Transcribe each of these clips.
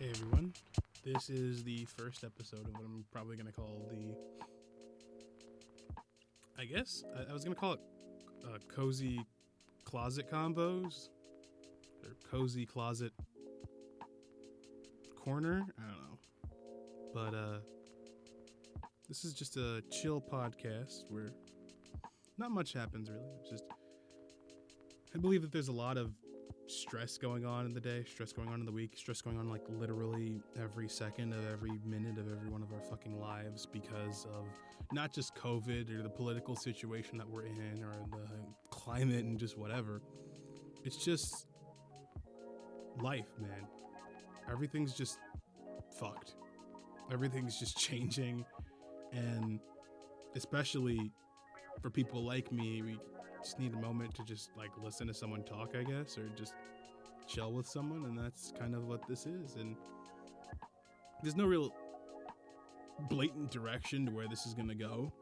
Hey everyone, this is the first episode of what I'm probably going to call I was going to call it Cozy Closet Combos, or Cozy Closet Corner, I don't know. But this is just a chill podcast where not much happens really. It's just, I believe that there's a lot of stress going on in the day, stress going on in the week, stress going on like literally every second of every minute of every one of our fucking lives because of not just COVID or the political situation that we're in or the climate and just whatever. It's just life, man. Everything's just fucked. Everything's just changing, and especially for people like me, we just need a moment to just like listen to someone talk, I guess, or just chill with someone, and that's kind of what this is. And there's no real blatant direction to where this is gonna go.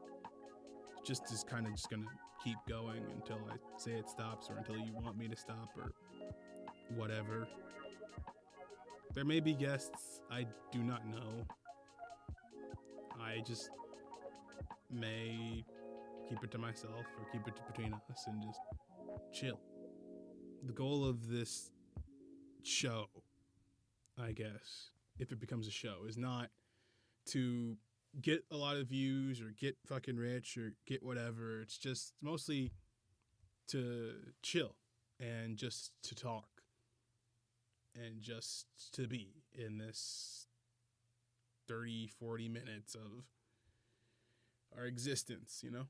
It just is kind of just gonna keep going until I say it stops or until you want me to stop or whatever. There may be guests I do not know. I just may keep it to myself or keep it between us and just chill. The goal of this show, I guess, if it becomes a show, is not to get a lot of views or get fucking rich or get whatever. It's just mostly to chill and just to talk and just to be in this 30, 40 minutes of our existence, you know?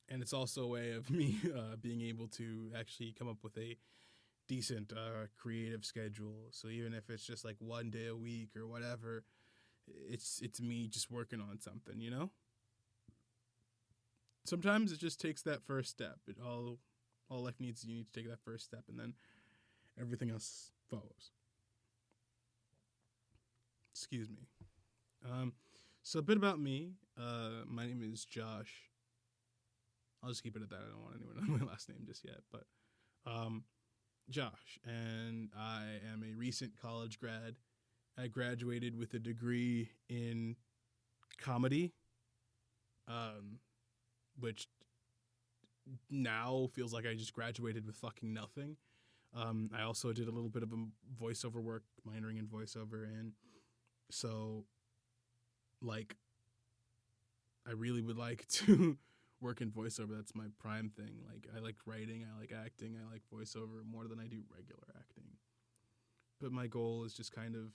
And it's also a way of me being able to actually come up with a decent creative schedule. So even if it's just like one day a week or whatever, it's me just working on something, you know? Sometimes it just takes that first step. All life needs, you need to take that first step, and then everything else follows. Excuse me. So a bit about me. My name is Josh. I'll just keep it at that. I don't want anyone to know my last name just yet. But Josh, and I am a recent college grad. I graduated with a degree in comedy, which now feels like I just graduated with fucking nothing. I also did a little bit of a voiceover work, minoring in voiceover, and so, like, I really would like to work in voiceover. That's my prime thing. Like, I like writing, I like acting, I like voiceover more than I do regular acting. But my goal is just kind of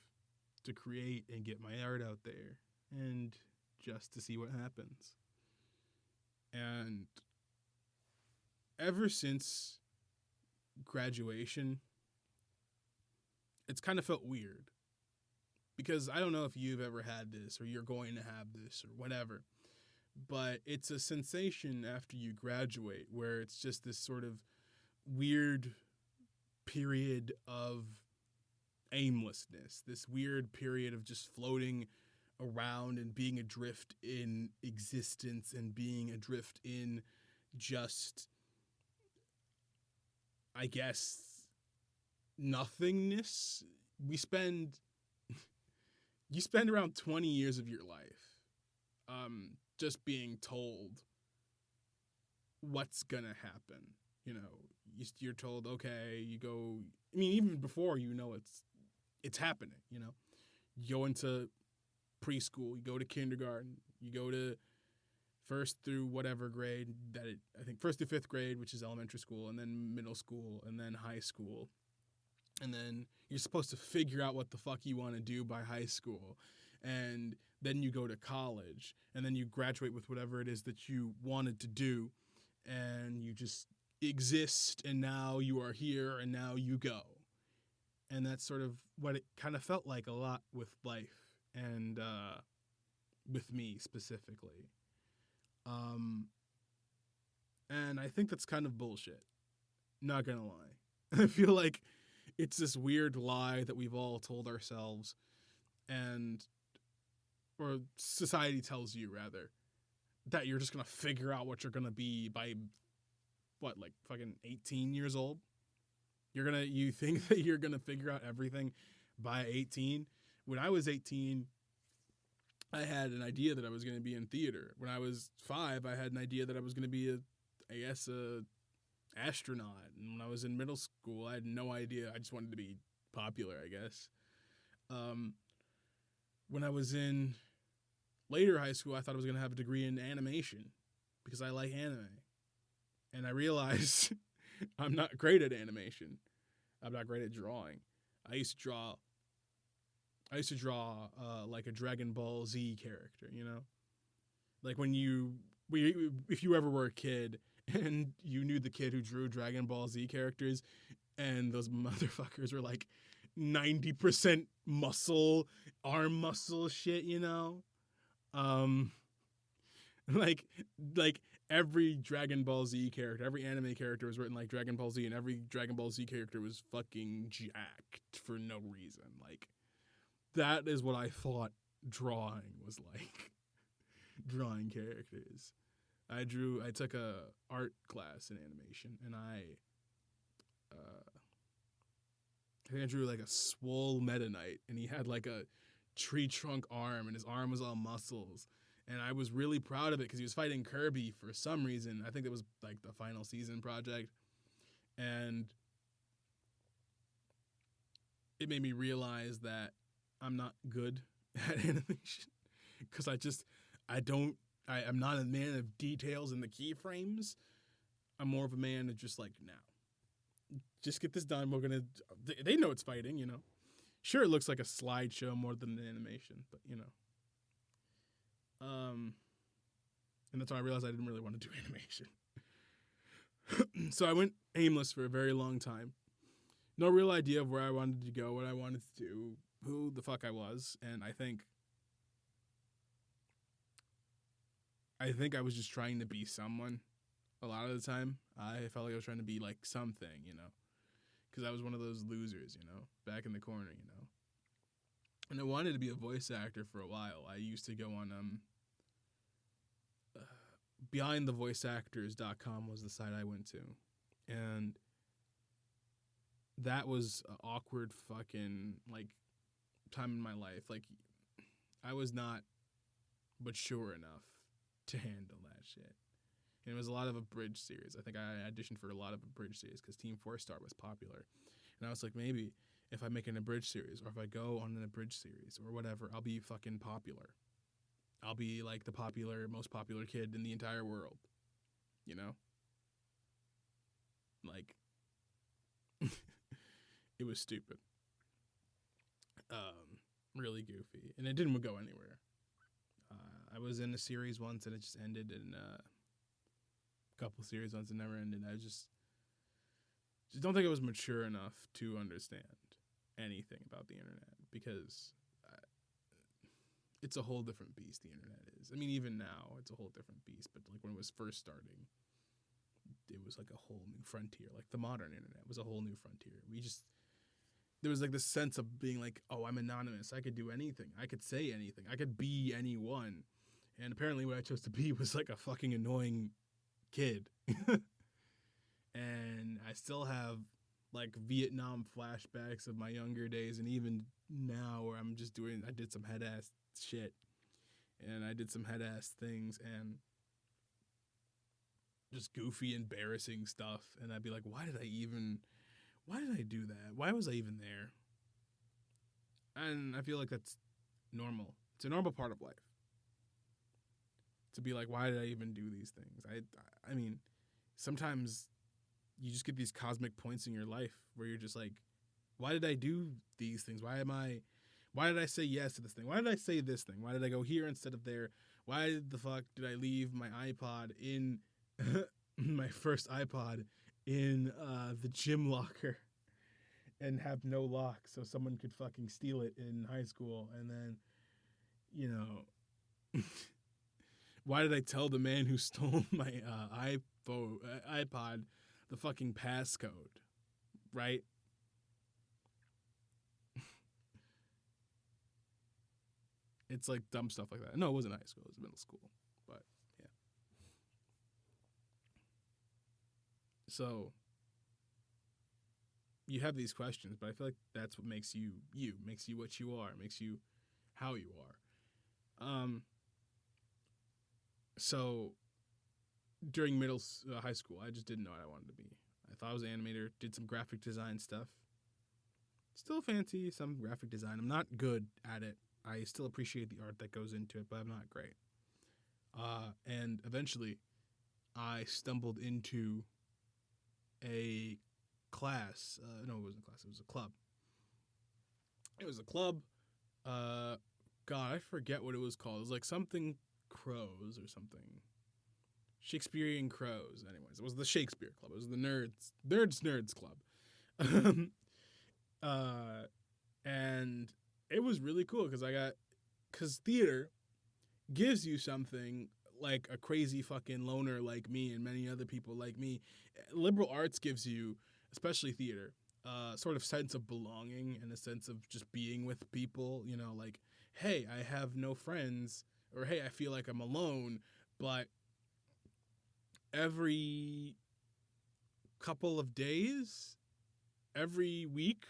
to create and get my art out there and just to see what happens. And ever since graduation, it's kind of felt weird. Because I don't know if you've ever had this or you're going to have this or whatever, but it's a sensation after you graduate where it's just this sort of weird period of aimlessness, this weird period of just floating around and being adrift in existence and being adrift in just, I guess, nothingness. You spend around 20 years of your life just being told what's gonna happen. You know, you're told, okay, you go, I mean, even before you know it's happening, you know. You go into preschool, you go to kindergarten, you go to first through whatever grade I think first through fifth grade, which is elementary school, and then middle school, and then high school. And then you're supposed to figure out what the fuck you want to do by high school. And then you go to college. And then you graduate with whatever it is that you wanted to do. And you just exist. And now you are here. And now you go. And that's sort of what it kind of felt like a lot with life. And with me specifically. And I think that's kind of bullshit. Not gonna lie. I feel like it's this weird lie that we've all told ourselves, or society tells you, rather, that you're just going to figure out what you're going to be by, like fucking 18 years old? You think that you're gonna figure out everything by 18. When I was 18, I had an idea that I was going to be in theater. When I was 5, I had an idea that I was going to be a astronaut. And when I was in middle school, I had no idea. I just wanted to be popular, I guess. When I was in later high school, I thought I was going to have a degree in animation because I like anime. And I realized I'm not great at animation. I'm not great at drawing. I used to draw like a Dragon Ball Z character, you know? Like if you ever were a kid and you knew the kid who drew Dragon Ball Z characters and those motherfuckers were like 90% muscle, arm muscle shit, you know? Like every Dragon Ball Z character, every anime character was written like Dragon Ball Z, and every Dragon Ball Z character was fucking jacked for no reason. Like, that is what I thought drawing was like. Drawing characters. I took a art class in animation, and I think I drew like a swole Meta Knight, and he had like a tree trunk arm, and his arm was all muscles. And I was really proud of it because he was fighting Kirby for some reason. I think it was like the final season project. And it made me realize that I'm not good at animation because I'm not a man of details in the keyframes. I'm more of a man of just like, now, just get this done. They know it's fighting, you know. Sure, it looks like a slideshow more than an animation, but you know. And that's why I realized I didn't really want to do animation. So I went aimless for a very long time. No real idea of where I wanted to go, what I wanted to do, who the fuck I was, and I think I was just trying to be someone. A lot of the time, I felt like I was trying to be like something, you know, because I was one of those losers, you know, back in the corner, you know. And I wanted to be a voice actor for a while. I used to go on BehindTheVoiceActors.com was the site I went to, and that was an awkward fucking like time in my life. Like, I was not mature enough to handle that shit. And it was a lot of abridged series. I think I auditioned for a lot of abridged series because Team 4-Star was popular. And I was like, maybe if I make an abridged series or if I go on an abridged series or whatever, I'll be fucking popular. I'll be like the most popular kid in the entire world. You know? Like, it was stupid. Really goofy. And it didn't go anywhere. I was in a series once and it just ended, and a couple series once and never ended. I just don't think I was mature enough to understand anything about the internet because it's a whole different beast, the internet is. I mean, even now, it's a whole different beast, but like when it was first starting, it was like a whole new frontier. Like the modern internet was a whole new frontier. There was like this sense of being like, oh, I'm anonymous. I could do anything. I could say anything. I could be anyone. And apparently what I chose to be was like a fucking annoying kid. And I still have like Vietnam flashbacks of my younger days, and even now where I did some head ass shit and I did some head ass things and just goofy, embarrassing stuff. And I'd be like, why did I do that? Why was I even there? And I feel like that's normal. It's a normal part of life. To be like, why did I even do these things? I mean, sometimes you just get these cosmic points in your life where you're just like, why did I do these things? Why did I say yes to this thing? Why did I say this thing? Why did I go here instead of there? Why the fuck did I leave my iPod in my first iPod in the gym locker and have no lock so someone could fucking steal it in high school? And then, you know, why did I tell the man who stole my iPod the fucking passcode, right? It's like dumb stuff like that. No, it wasn't high school. It was middle school. But, yeah. So, you have these questions, but I feel like that's what makes you you, makes you what you are, makes you how you are. So during high school, I just didn't know what I wanted to be. I thought I was an animator, did some graphic design stuff. Still fancy some graphic design. I'm not good at it. I still appreciate the art that goes into it, but I'm not great. And eventually, I stumbled into a class. No, it wasn't a class. It was a club. It was a club. God, I forget what it was called. It was like something Crows or something. Shakespearean Crows. Anyways, it was the Shakespeare Club. It was the Nerds Club. And it was really cool because theater gives you something like a crazy fucking loner like me and many other people like me. Liberal arts gives you, especially theater, sort of sense of belonging and a sense of just being with people. You know, like, hey, I have no friends, or hey, I feel like I'm alone, but every couple of days, every week,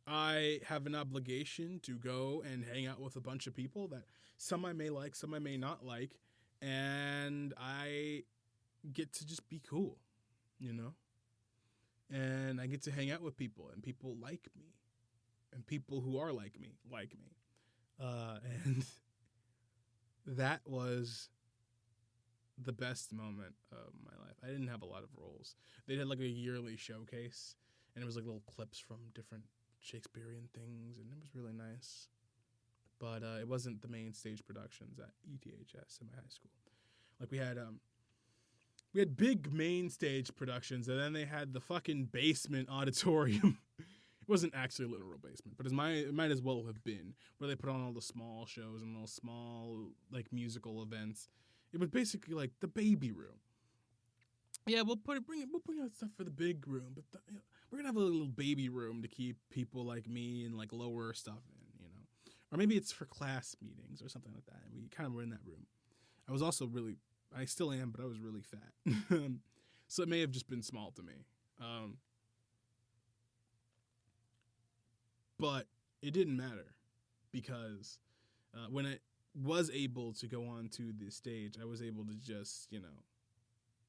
I have an obligation to go and hang out with a bunch of people that some I may like, some I may not like, and I get to just be cool, you know? And I get to hang out with people, and people like me, and people who are like me like me. And that was the best moment of my life. I didn't have a lot of roles. They had like a yearly showcase, and it was like little clips from different Shakespearean things, and it was really nice. But it wasn't the main stage productions at ETHS in my high school. Like we had big main stage productions, and then they had the fucking basement auditorium. It wasn't actually a literal basement, but it might as well have been, where they put on all the small shows and little small like musical events. It was basically like the baby room. Yeah, we'll bring out stuff for the big room, but we're gonna have a little baby room to keep people like me and like lower stuff in, you know, or maybe it's for class meetings or something like that. We kind of were in that room. I still am, but I was really fat, so it may have just been small to me. But it didn't matter because when I was able to go on to the stage, I was able to just, you know,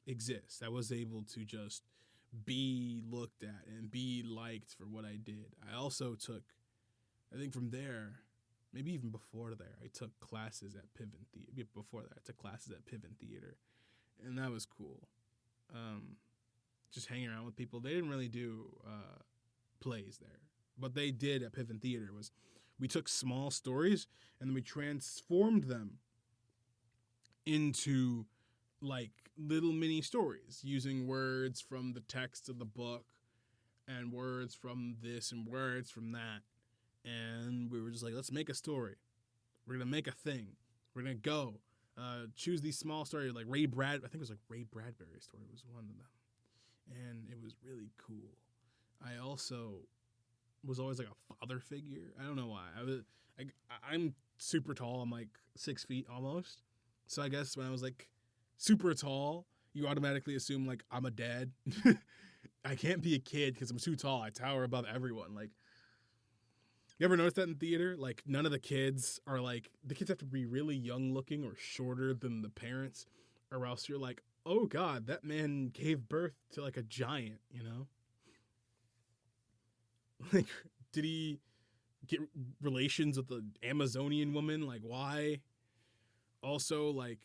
exist. I was able to just be looked at and be liked for what I did. I also took, I think from there, maybe even before there, I took classes at Piven Theater. Before that, I took classes at Piven Theater, and that was cool. Just hanging around with people. They didn't really do plays there. What they did at Piven Theater was we took small stories and then we transformed them into like little mini stories using words from the text of the book and words from this and words from that. And we were just like, let's make a story. We're going to make a thing. We're going to go choose these small stories like I think it was like Ray Bradbury's story was one of them. And it was really cool. I also was always like a father figure. I don't know why. I'm super tall. I'm like 6 feet almost. So I guess when I was like super tall, you automatically assume like I'm a dad. I can't be a kid because I'm too tall. I tower above everyone. Like, you ever notice that in theater? Like, none of the kids are like, the kids have to be really young looking or shorter than the parents, or else you're like, oh God, that man gave birth to like a giant, you know? Like, did he get relations with the Amazonian woman? Like, why? Also, like,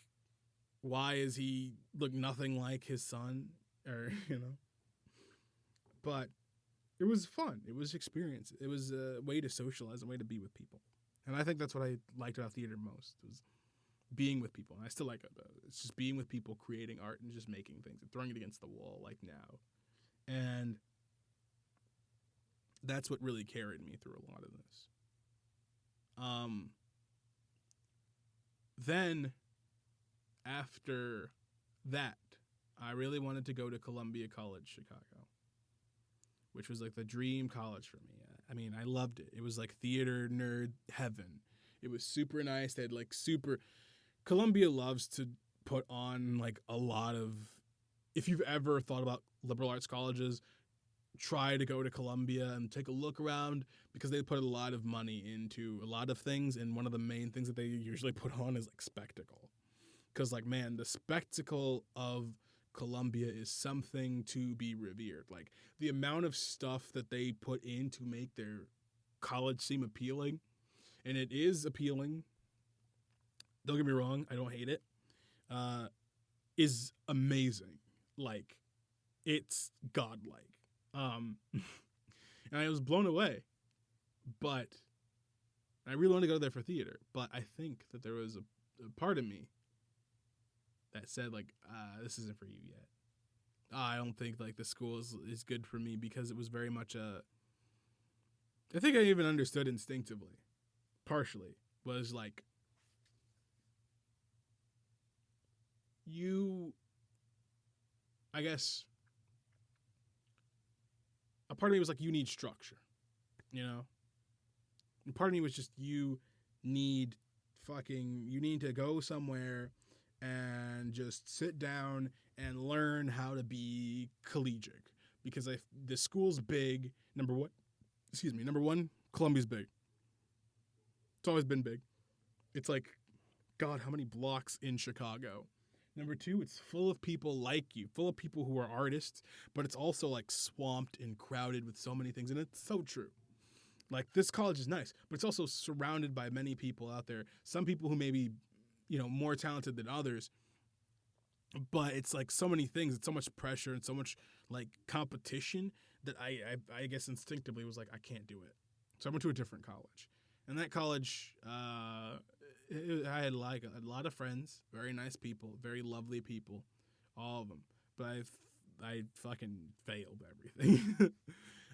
why is he look nothing like his son? Or, you know? But it was fun. It was experience. It was a way to socialize, a way to be with people. And I think that's what I liked about theater most, was being with people. And I still like it, though. It's just being with people, creating art, and just making things and throwing it against the wall like now. And that's what really carried me through a lot of this. Then, after that, I really wanted to go to Columbia College, Chicago, which was like the dream college for me. I mean, I loved it. It was like theater nerd heaven. It was super nice. They had like Columbia loves to put on like a lot of, if you've ever thought about liberal arts colleges, try to go to Columbia and take a look around because they put a lot of money into a lot of things, and one of the main things that they usually put on is like spectacle. Because like, man, the spectacle of Columbia is something to be revered. Like the amount of stuff that they put in to make their college seem appealing, and it is appealing. Don't get me wrong, I don't hate it. Is amazing. Like it's godlike. And I was blown away. But I really wanted to go there for theater. But I think that there was a part of me that said like, this isn't for you yet. I don't think like the school is good for me, because it was very much I think I even understood instinctively, partially, was like, I guess, a part of me was like, you need structure, you know? And part of me was just, you need to go somewhere and just sit down and learn how to be collegiate. Because the school's big, number one, Columbia's big. It's always been big. It's like, God, how many blocks in Chicago? Number two, it's full of people like you, full of people who are artists, but it's also like swamped and crowded with so many things. And it's so true. Like this college is nice, but it's also surrounded by many people out there. Some people who may be, more talented than others, but it's like so many things. It's so much pressure and so much like competition that I guess instinctively was like, I can't do it. So I went to a different college. And that college, I had like a lot of friends, very nice people, very lovely people, all of them. But I fucking failed everything.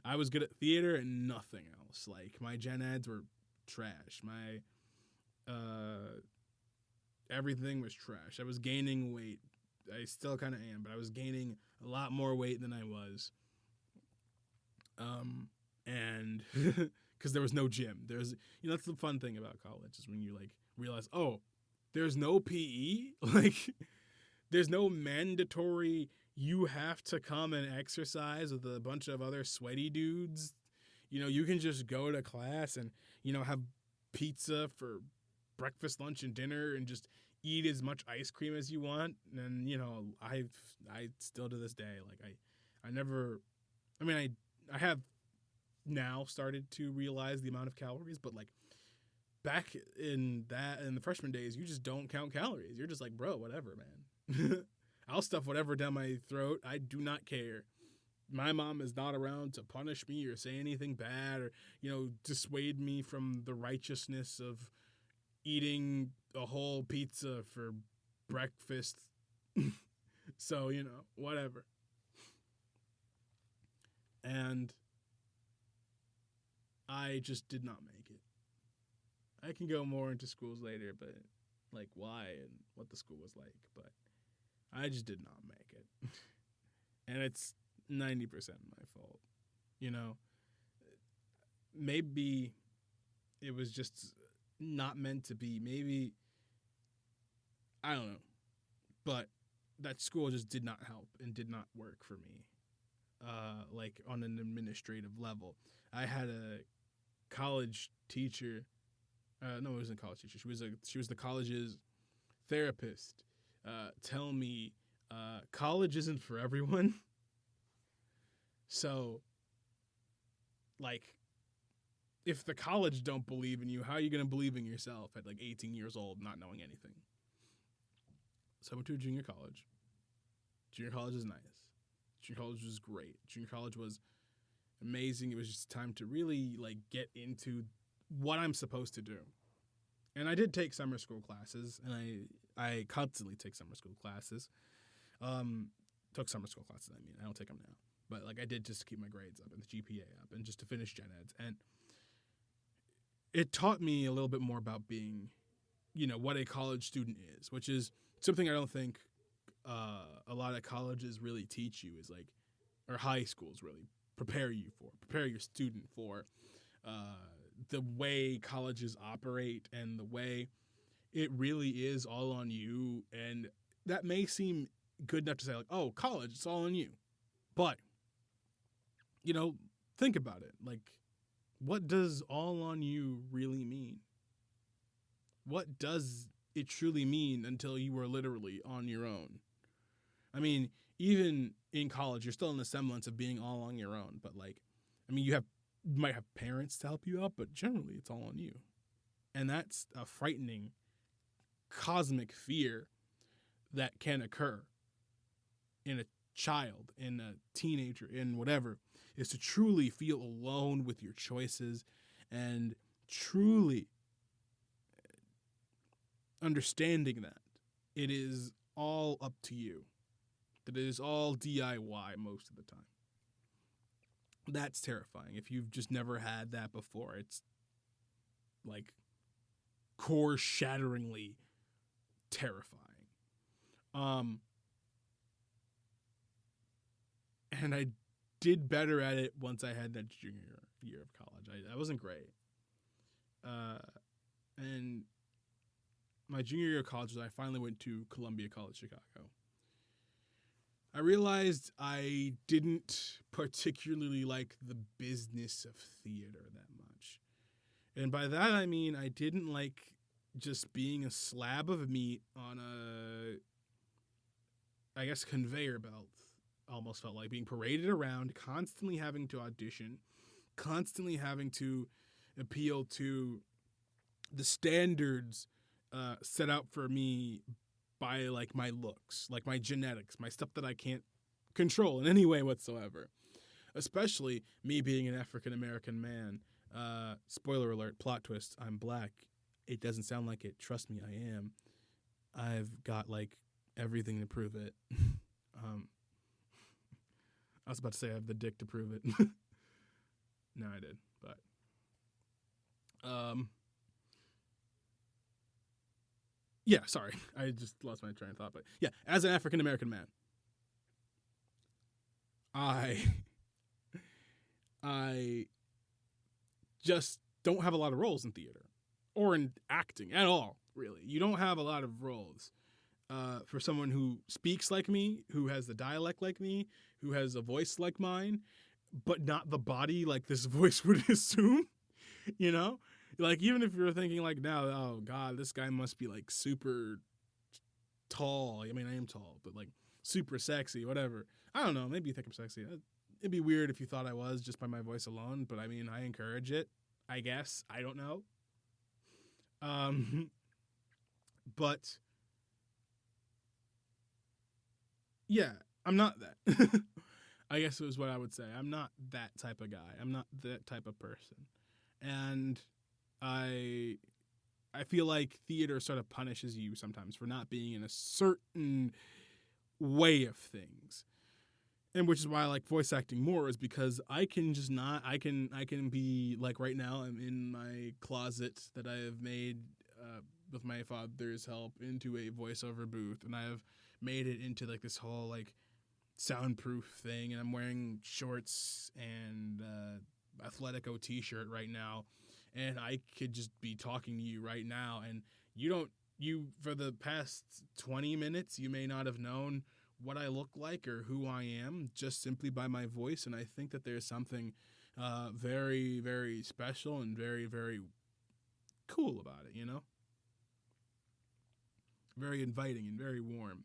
I was good at theater and nothing else. Like my gen eds were trash. My everything was trash. I was gaining weight. I still kind of am, but I was gaining a lot more weight than I was. And because there was no gym. That's the fun thing about college, is when you like realize, oh, there's no PE. Like there's no mandatory, you have to come and exercise with a bunch of other sweaty dudes. You can just go to class and, have pizza for breakfast, lunch, and dinner, and just eat as much ice cream as you want. And, I still to this day, like I have now started to realize the amount of calories, but like back in the freshman days, you just don't count calories. You're just like, bro, whatever, man. I'll stuff whatever down my throat. I do not care. My mom is not around to punish me or say anything bad or, dissuade me from the righteousness of eating a whole pizza for breakfast. So, whatever. And I just did not make it. I can go more into schools later, but like why and what the school was like, but I just did not make it. And it's 90% my fault. Maybe it was just not meant to be. Maybe, I don't know. But that school just did not help and did not work for me. Like on an administrative level. I had a college teacher. No, it wasn't a college teacher. She was the college's therapist. Tell me, college isn't for everyone. So, like, if the college don't believe in you, how are you going to believe in yourself at like 18 years old, not knowing anything? So I went to a junior college. Junior college is nice. Junior college was great. Junior college was amazing. It was just time to really like get into what I'm supposed to do. And I did take summer school classes, and I constantly take summer school classes. Took summer school classes, I don't take them now. But like I did just to keep my grades up and the GPA up and just to finish gen eds. And it taught me a little bit more about being, what a college student is, which is something I don't think a lot of colleges really teach you, is like, or high schools really prepare your student for the way colleges operate and the way it really is all on you. And that may seem good enough to say like, oh, college, it's all on you. But you know, think about it. Like, what does all on you really mean? What does it truly mean until you are literally on your own? I mean, even in college, you're still in the semblance of being all on your own. But like, I mean, you might have parents to help you out, but generally it's all on you. And that's a frightening cosmic fear that can occur in a child, in a teenager, in whatever, is to truly feel alone with your choices and truly understanding that it is all up to you, that it is all DIY most of the time. That's terrifying. If you've just never had that before, it's like core shatteringly terrifying. And I did better at it once I had that junior year of college. I wasn't great. And my junior year of college, I finally went to Columbia College, Chicago. I realized I didn't particularly like the business of theater that much. And by that I mean I didn't like just being a slab of meat on a, I guess, conveyor belt. Almost felt like being paraded around, constantly having to audition, constantly having to appeal to the standards set out for me by like my looks, like my genetics, my stuff that I can't control in any way whatsoever. Especially me being an African American man. Spoiler alert, plot twist, I'm black. It doesn't sound like it. Trust me, I am. I've got like everything to prove it. I was about to say I have the dick to prove it. No, I did, but yeah, sorry. I just lost my train of thought, but yeah, as an African American man, I I just don't have a lot of roles in theater or in acting at all, really. You don't have a lot of roles for someone who speaks like me, who has the dialect like me, who has a voice like mine, but not the body like this voice would assume, you know? Like, even if you're thinking like now, oh God, this guy must be like super tall. I mean, I am tall, but like super sexy, whatever. I don't know. Maybe you think I'm sexy. It'd be weird if you thought I was just by my voice alone, but I mean, I encourage it, I guess. I don't know. But yeah, I'm not that. I guess it was what I would say. I'm not that type of guy. I'm not that type of person. And I feel like theater sort of punishes you sometimes for not being in a certain way of things. And which is why I like voice acting more, is because I can just not, I can be like right now I'm in my closet that I have made with my father's help into a voiceover booth, and I have made it into like this whole like soundproof thing, and I'm wearing shorts and Athletico t-shirt right now, and I could just be talking to you right now, and you for the past 20 minutes you may not have known what I look like or who I am just simply by my voice. And I think that there's something very, very special and very, very cool about it, you know? Very inviting and very warm.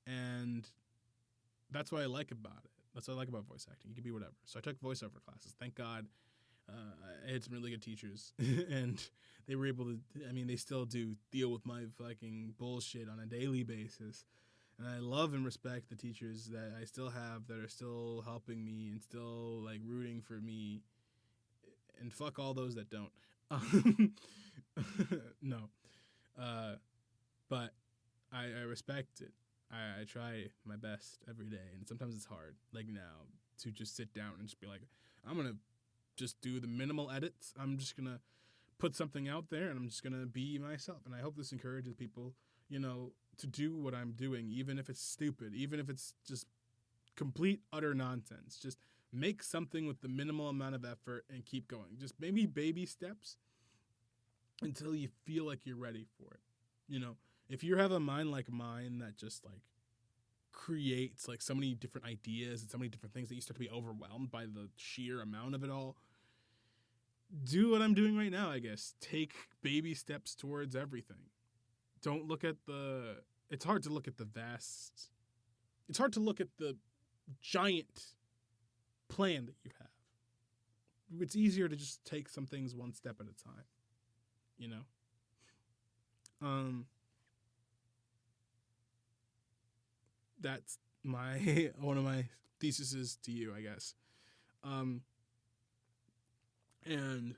And that's what I like about it. That's what I like about voice acting. You can be whatever. So I took voiceover classes. Thank God I had some really good teachers. And they were able to, I mean, they still do deal with my fucking bullshit on a daily basis. And I love and respect the teachers that I still have that are still helping me and still like rooting for me. And fuck all those that don't. No. But I respect it. I try my best every day. And sometimes it's hard, like now, to just sit down and just be like, I'm going to just do the minimal edits. I'm just going to put something out there and I'm just going to be myself. And I hope this encourages people, you know, to do what I'm doing, even if it's stupid, even if it's just complete, utter nonsense. Just make something with the minimal amount of effort and keep going. Just maybe baby steps until you feel like you're ready for it. You know, if you have a mind like mine that just like creates like so many different ideas and so many different things that you start to be overwhelmed by the sheer amount of it all. Do what I'm doing right now, I guess. Take baby steps towards everything. Don't look at it's hard to look at it's hard to look at the giant plan that you have. It's easier to just take some things one step at a time, you know? That's one of my theses to you, I guess. And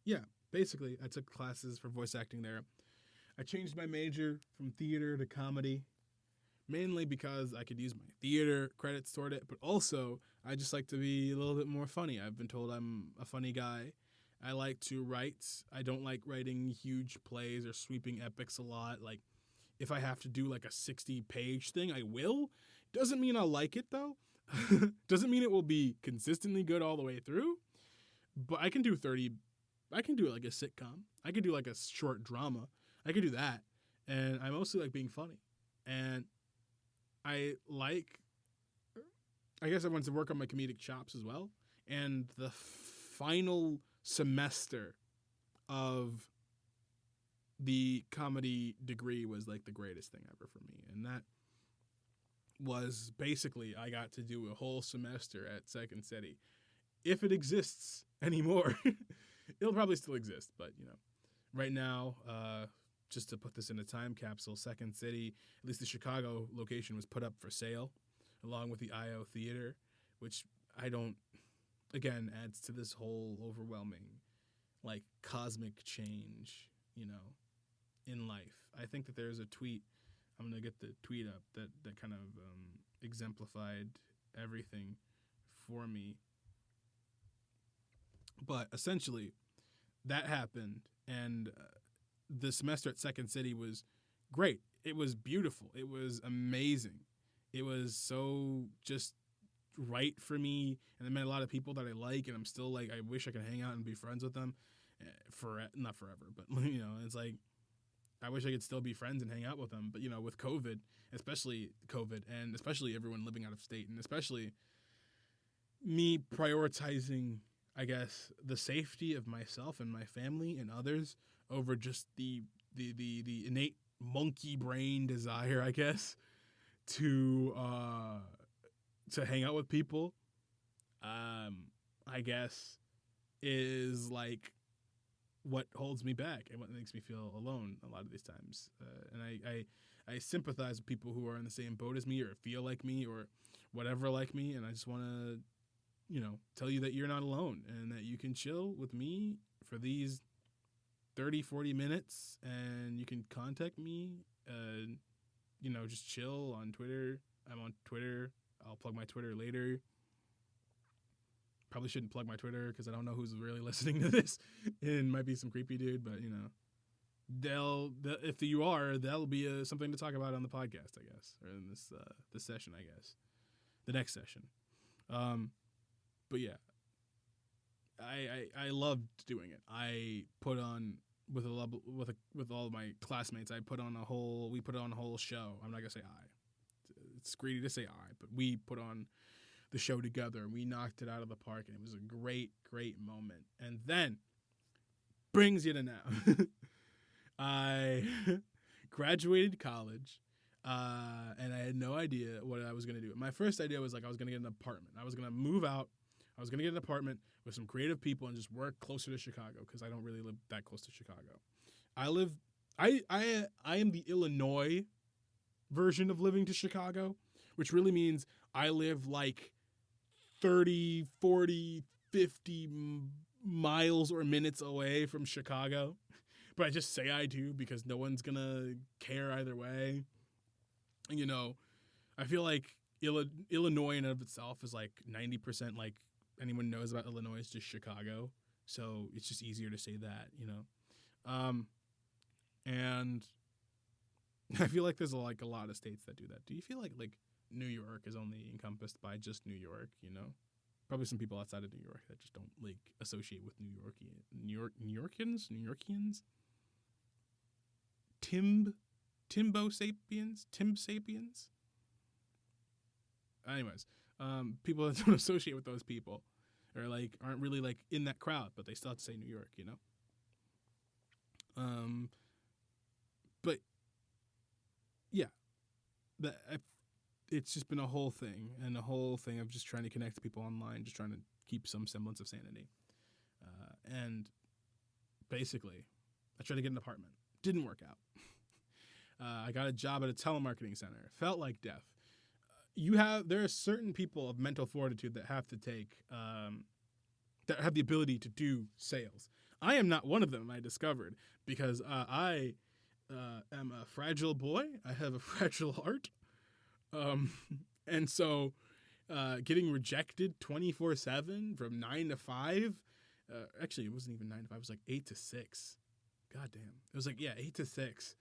yeah, basically I took classes for voice acting there. I changed my major from theater to comedy, mainly because I could use my theater credits toward it, but also I just like to be a little bit more funny. I've been told I'm a funny guy. I like to write. I don't like writing huge plays or sweeping epics a lot. Like, if I have to do like a 60-page thing, I will. Doesn't mean I'll like it, though. Doesn't mean it will be consistently good all the way through. But I can do 30. I can do like a sitcom. I could do like a short drama. I could do that. And I mostly like being funny. And I guess I want to work on my comedic chops as well. And the final semester of the comedy degree was like the greatest thing ever for me. And that was basically, I got to do a whole semester at Second City. If it exists anymore, it'll probably still exist. But, you know, right now, just to put this in a time capsule, Second City, at least the Chicago location, was put up for sale along with the IO Theater, which again, adds to this whole overwhelming, like, cosmic change, you know, in life. I think that there's a tweet, I'm going to get the tweet up, that kind of exemplified everything for me. But essentially, that happened, and the semester at Second City was great. It was beautiful. It was amazing. It was so just right for me, and I met a lot of people that I like, and I'm still like, I wish I could hang out and be friends with them not forever, but, you know, it's like, I wish I could still be friends and hang out with them. But, you know, with COVID, and especially everyone living out of state, and especially me prioritizing, I guess, the safety of myself and my family and others over just the innate monkey brain desire, I guess, to hang out with people, I guess, is like what holds me back and what makes me feel alone a lot of these times. And I sympathize with people who are in the same boat as me or feel like me or whatever like me. And I just want to, you know, tell you that you're not alone and that you can chill with me for these 30, 40 minutes, and you can contact me, you know, just chill on Twitter. I'm on Twitter. I'll plug my Twitter later. Probably shouldn't plug my Twitter because I don't know who's really listening to this. It might be some creepy dude, but, you know, if you are, that'll be something to talk about on the podcast, I guess, or in this session, I guess, the next session. But yeah, I loved doing it. I put on with all my classmates. We put on a whole show. I'm not gonna say I. It's greedy to say I, but we put on the show together. We knocked it out of the park, and it was a great, great moment. And then brings you to now. I graduated college, and I had no idea what I was going to do. My first idea was like I was going to get an apartment. I was going to move out. I was going to get an apartment with some creative people and just work closer to Chicago because I don't really live that close to Chicago. I am the Illinois version of living to Chicago, which really means I live like 30, 40, 50 miles or minutes away from Chicago. But I just say I do because no one's going to care either way. You know, I feel like Illinois in and of itself is like 90% like anyone knows about Illinois is just Chicago. So it's just easier to say that, you know. And I feel like there's like a lot of states that do that. Do you feel like New York is only encompassed by just New York, you know? Probably some people outside of New York that just don't like associate with New Yorkians. Timb? Tim Sapiens. Anyways, people that don't associate with those people, or like aren't really like in that crowd, but they still have to say New York, you know. But yeah, it's just been a whole thing of just trying to connect to people online, just trying to keep some semblance of sanity. And basically, I tried to get an apartment. Didn't work out. I got a job at a telemarketing center. Felt like death. There are certain people of mental fortitude that have to take, that have the ability to do sales. I am not one of them, I discovered, because I am a fragile boy. I have a fragile heart. And so getting rejected 24/7 from 9 to 5, actually it wasn't even 9 to 5, it was like 8 to 6. God damn. It was like, 8 to 6.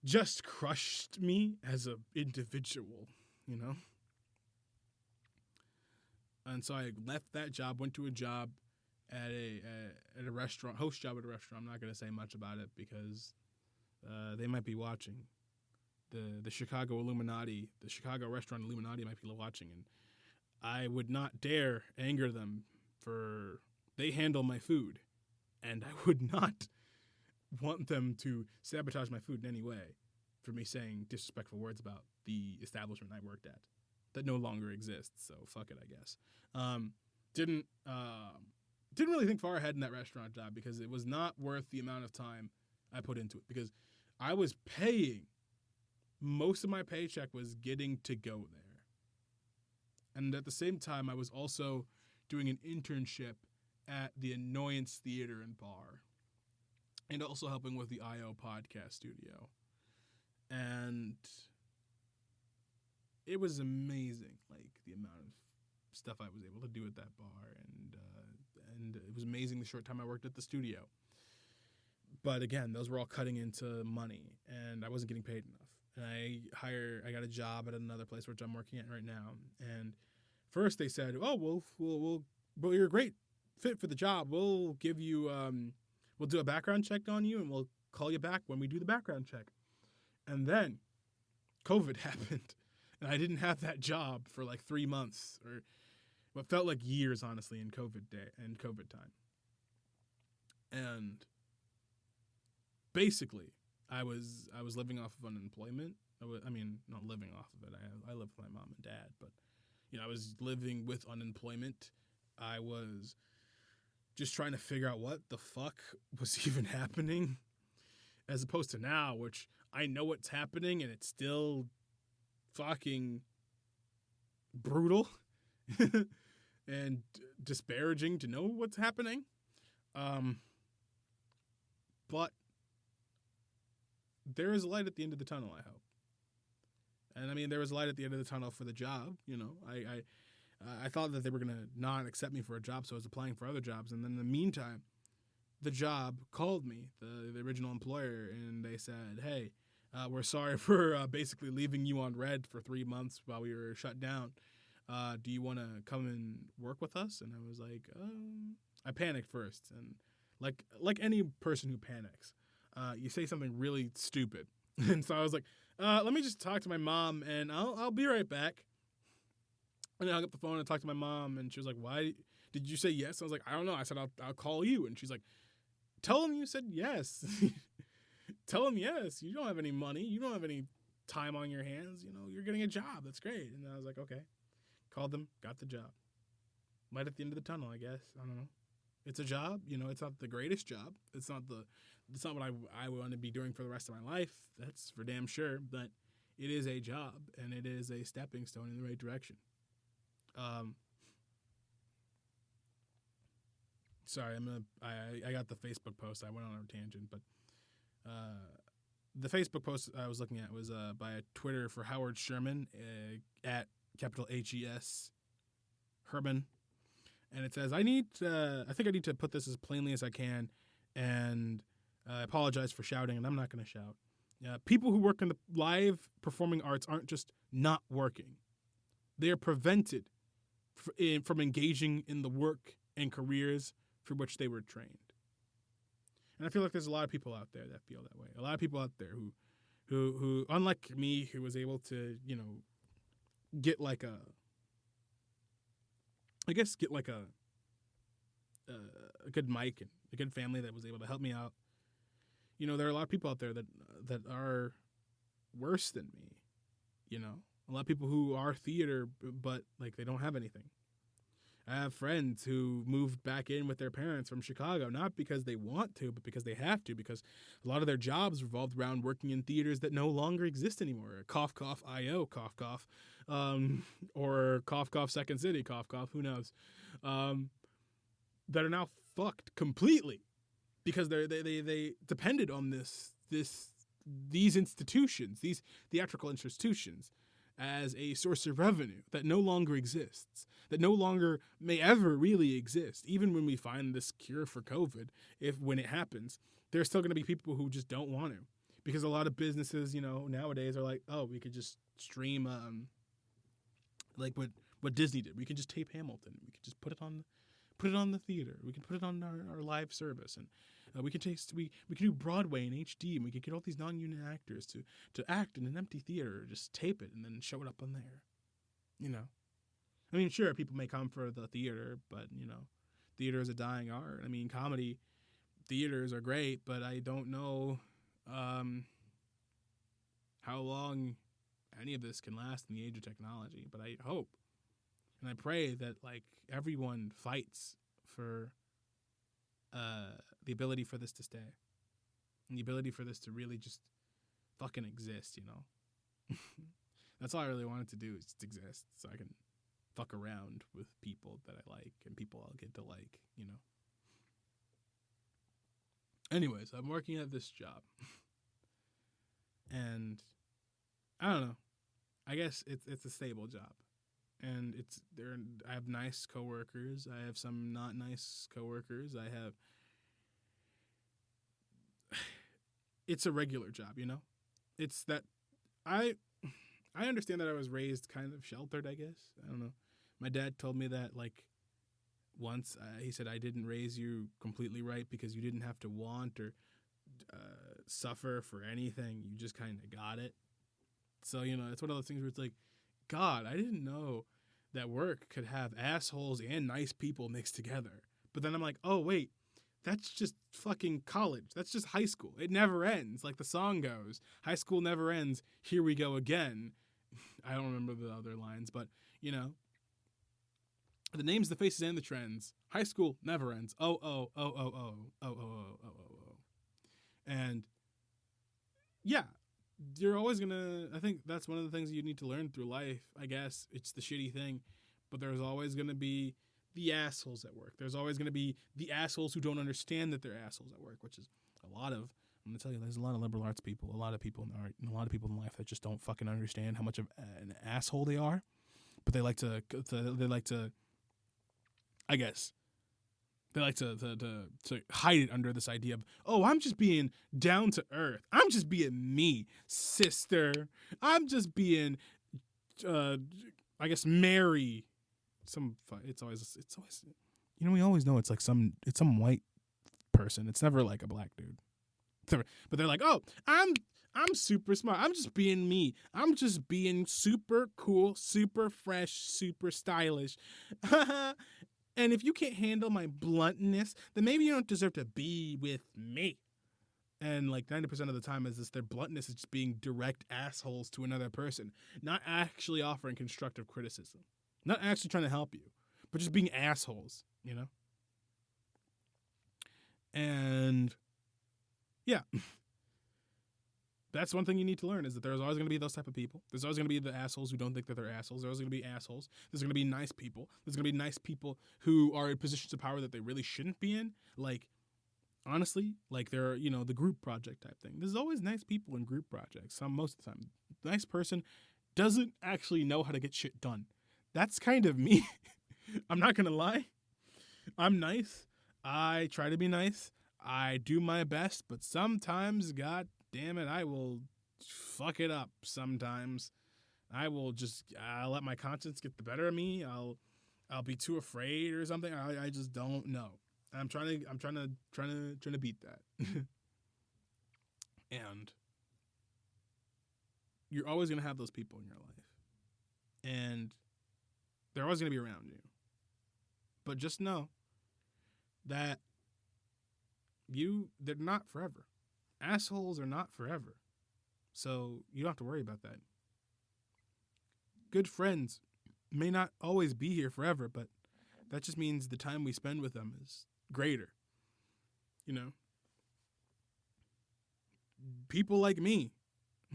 Just crushed me as an individual, you know? And so I left that job, went to a job at a restaurant, host job at a restaurant. I'm not going to say much about it because they might be watching. The Chicago Illuminati, the Chicago restaurant Illuminati might be watching, and I would not dare anger them for they handle my food, and I would not want them to sabotage my food in any way for me saying disrespectful words about the establishment I worked at that no longer exists. So fuck it, I guess. Didn't really think far ahead in that restaurant job because it was not worth the amount of time I put into it, because I was paying. Most of my paycheck was getting to go there. And at the same time, I was also doing an internship at the Annoyance Theater and Bar, and also helping with the IO podcast studio. And it was amazing, like the amount of stuff I was able to do at that bar, and it was amazing the short time I worked at the studio. But again, those were all cutting into money, and I wasn't getting paid enough. And I got a job at another place which I'm working at right now. And first they said, "Oh, well, you're a great fit for the job. We'll give you, we'll do a background check on you, and we'll call you back when we do the background check." And then COVID happened, and I didn't have that job for like 3 months, or what felt like years, honestly, in COVID time. And basically, I was living off of unemployment. Not living off of it. I live with my mom and dad, but I was living with unemployment. I was just trying to figure out what the fuck was even happening, as opposed to now, which I know what's happening and it's still fucking brutal and disparaging to know what's happening. But there is a light at the end of the tunnel, I hope. And there was a light at the end of the tunnel for the job. I thought that they were going to not accept me for a job, so I was applying for other jobs. And then in the meantime, the job called me, the original employer, and they said, "Hey, we're sorry for basically leaving you on red for 3 months while we were shut down. Do you want to come and work with us?" And I was like, I panicked first. And like any person who panics, you say something really stupid. And so I was like, let me just talk to my mom, and I'll be right back. And I hung up the phone and talked to my mom, and she was like, "Why did you say yes?" I was like, "I don't know." I said, I'll call you. And she's like, "Tell him you said yes." Tell him yes. You don't have any money. You don't have any time on your hands. You're getting a job. That's great. And I was like, okay. Called them, got the job. Light at the end of the tunnel, I guess. I don't know. It's a job. It's not the greatest job. It's not what I want to be doing for the rest of my life. That's for damn sure. But it is a job, and it is a stepping stone in the right direction. Sorry, I got the Facebook post. I went on a tangent, but the Facebook post I was looking at was by a Twitter for Howard Sherman, at capital HES Herman. And it says, I think I need to put this as plainly as I can, and I apologize for shouting, and I'm not going to shout. People who work in the live performing arts aren't just not working. They are prevented from engaging in the work and careers for which they were trained. And I feel like there's a lot of people out there that feel that way. A lot of people out there who who unlike me, who was able to, get like a, I guess, get like a good mic and a good family that was able to help me out. There are a lot of people out there that are worse than me. A lot of people who are theater, but like they don't have anything. I have friends who moved back in with their parents from Chicago, not because they want to, but because they have to, because a lot of their jobs revolved around working in theaters that no longer exist anymore. Cough, cough, I.O., cough, cough. Or cough, cough, Second City, cough, cough, who knows. That are now fucked completely because they depended on these institutions, these theatrical institutions, as a source of revenue that no longer exists, that no longer may ever really exist. Even when we find this cure for COVID, when it happens, there's still going to be people who just don't want to, because a lot of businesses, nowadays are like, oh, we could just stream, like what Disney did. We could just tape Hamilton. We could just put it on the theater. We can put it on our live service, and we can do Broadway in HD, and we can get all these non-union actors to act in an empty theater, just tape it and then show it up on there. I mean, sure, people may come for the theater, but theater is a dying art. I mean, comedy theaters are great, but I don't know how long any of this can last in the age of technology. But I hope and I pray that like everyone fights for the ability for this to stay, and the ability for this to really just fucking exist. That's all I really wanted to do, is just exist, so I can fuck around with people that I like and people I'll get to like. Anyways, I'm working at this job, and I don't know. I guess it's a stable job. And I have nice coworkers. I have some not nice coworkers. It's a regular job, It's that I understand that I was raised kind of sheltered, I guess. I don't know. My dad told me that like once. He said, I didn't raise you completely right because you didn't have to want or suffer for anything. You just kind of got it. So, it's one of those things where it's like, God, I didn't know that work could have assholes and nice people mixed together. But then I'm like, oh, wait, that's just fucking college. That's just high school. It never ends. Like the song goes, high school never ends. Here we go again. I don't remember the other lines, but, the names, the faces, and the trends. High school never ends. Oh, oh, oh, oh, oh, oh, oh, oh, oh, oh, oh. And, yeah. You're always gonna, I think that's one of the things you need to learn through life, I guess. It's the shitty thing, but there's always gonna be the assholes at work. There's always gonna be the assholes who don't understand that they're assholes at work, which is a lot of, I'm gonna tell you, there's a lot of liberal arts people, a lot of people in art, and a lot of people in life that just don't fucking understand how much of an asshole they are, but they like to I guess, they like to hide it under this idea of, oh, I'm just being down to earth. I'm just being me, sister. I'm just being, I guess, Mary. It's always, we always know it's like some white person. It's never like a black dude. But they're like, oh, I'm super smart. I'm just being me. I'm just being super cool, super fresh, super stylish. And if you can't handle my bluntness, then maybe you don't deserve to be with me. And like 90% of the time is their bluntness is just being direct assholes to another person, not actually offering constructive criticism, not actually trying to help you, but just being assholes, And yeah, that's one thing you need to learn, is that there's always going to be those type of people. There's always going to be the assholes who don't think that they're assholes. There's always going to be assholes. There's going to be nice people. There's going to be nice people who are in positions of power that they really shouldn't be in. Like, honestly, like they're, the group project type thing. There's always nice people in group projects. Most of the time, nice person doesn't actually know how to get shit done. That's kind of me. I'm not going to lie. I'm nice. I try to be nice. I do my best, but sometimes, God damn it, I will fuck it up sometimes. I'll let my conscience get the better of me. I'll be too afraid or something. I just don't know. I'm trying to beat that. And you're always going to have those people in your life. And they're always going to be around you. But just know that they're not forever. Assholes are not forever. So you don't have to worry about that. Good friends may not always be here forever, but that just means the time we spend with them is greater. You know? People like me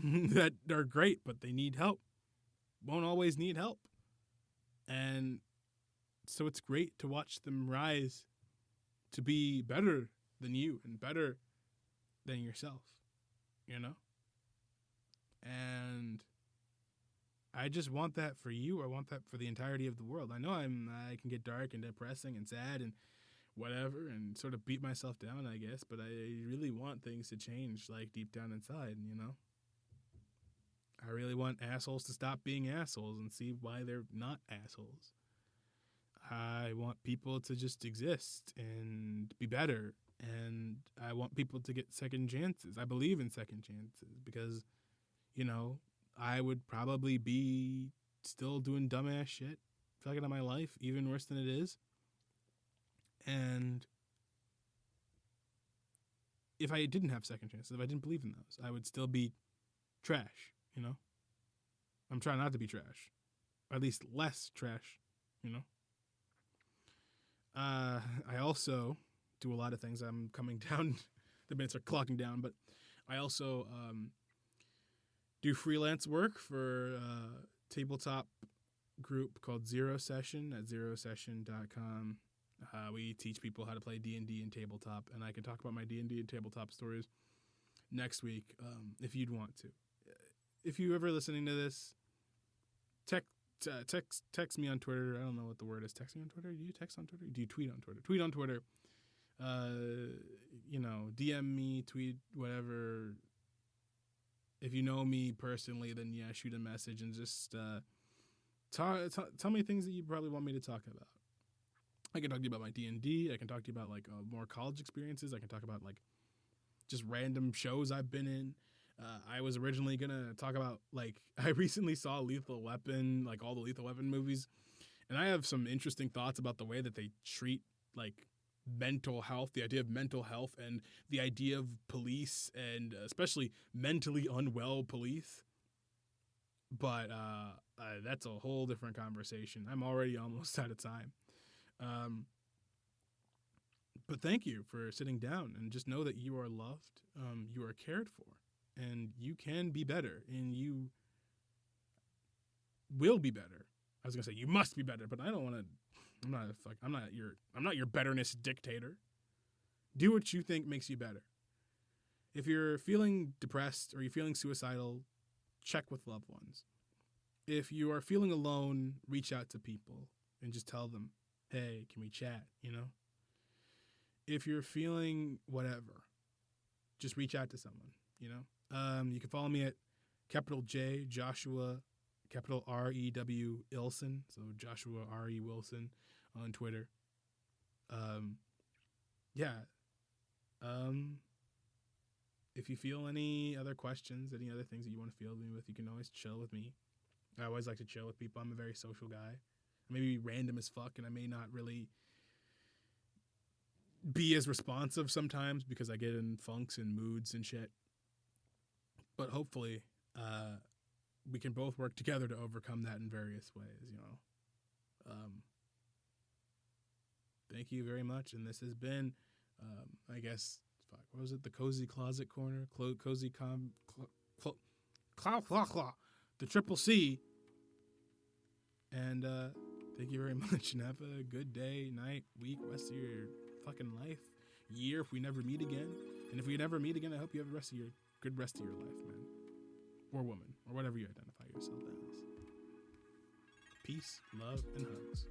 that are great, but they need help, won't always need help. And so it's great to watch them rise to be better than you and better than yourself, you know? And I just want that for you. I want that for the entirety of the world. I know I can get dark and depressing and sad and whatever and sort of beat myself down, I guess, but I really want things to change, like deep down inside, you know? I really want assholes to stop being assholes and see why they're not assholes. I want people to just exist and be better, and I want people to get second chances. I believe in second chances because, you know, I would probably be still doing dumbass shit fucking up my life, even worse than it is. And if I didn't have second chances, if I didn't believe in those, I would still be trash, you know? I'm trying not to be trash. Or at least less trash, you know? I also do a lot of things. I'm coming down. The minutes are clocking down, but I also do freelance work for a tabletop group called Zero Session at zerosession.com. We teach people how to play D&D and tabletop, and I can talk about my D&D and tabletop stories next week if you'd want to. If you ever listening to this, text me on Twitter. I don't know what the word is. Text me on Twitter? Do you text on Twitter? Do you tweet on Twitter? Tweet on Twitter. You know, DM me, tweet, whatever. If you know me personally, then yeah, shoot a message and just tell me things that you probably want me to talk about. I can talk to you about my D&D. I can talk to you about like more college experiences. I can talk about like just random shows I've been in. I was originally going to talk about, like, I recently saw Lethal Weapon, like all the Lethal Weapon movies. And I have some interesting thoughts about the way that they treat, like, mental health, the idea of mental health and the idea of police and especially mentally unwell police. But that's a whole different conversation. I'm already almost out of time. But thank you for sitting down and just know that you are loved, you are cared for, and you can be better, and you will be better. I was gonna say you must be better, but I don't want to. I'm not your betterness dictator. Do what you think makes you better. If you're feeling depressed or you're feeling suicidal, check with loved ones. If you are feeling alone, reach out to people and just tell them, hey, can we chat, you know? If you're feeling whatever, just reach out to someone, you know? You can follow me at capital J, Joshua, capital R-E-W, Ilson, so Joshua R-E Wilson on Twitter. If you feel any other questions, any other things that you want to field me with, you can always chill with me. I always like to chill with people. I'm a very social guy. I may be random as fuck, and I may not really be as responsive sometimes because I get in funks and moods and shit. But hopefully, we can both work together to overcome that in various ways, you know. Thank you very much, and this has been, I guess, what was it? The Cozy Closet Corner, the Triple C. And thank you very much, and have a good day, night, week, rest of your fucking life, year if we never meet again. And if we never meet again, I hope you have a good rest of your life, man. Or woman, or whatever you identify yourself as. Peace, love, and hugs.